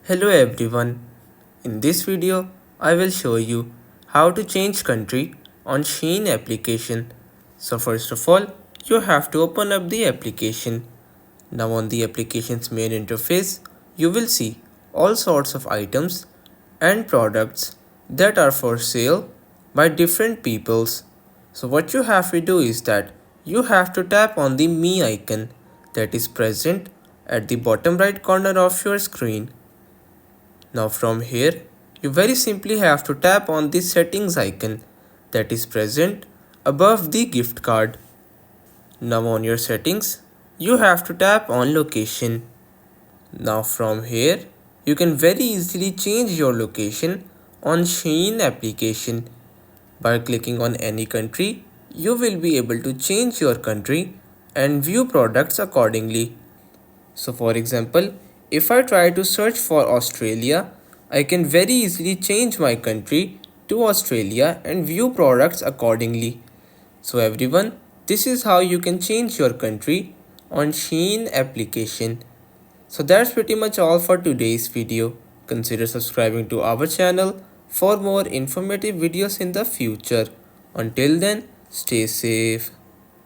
Hello everyone. In this video, I will show you how to change country on Shein application. So first of all, you have to open up the application. Now on the application's main interface, you will see all sorts of items and products that are for sale by different peoples. So what you have to do is that you have to tap on the Me icon that is present at the bottom right corner of your screen. Now from here, you very simply have to tap on the settings icon that is present above the gift card. Now on your settings, you have to tap on location. Now from here, you can very easily change your location on Shein application. By clicking on any country, you will be able to change your country and view products accordingly. So for example, if I try to search for Australia, I can very easily change my country to Australia and view products accordingly. So everyone, this is how you can change your country on Shein application. So that's pretty much all for today's video. Consider subscribing to our channel for more informative videos in the future. Until then, stay safe.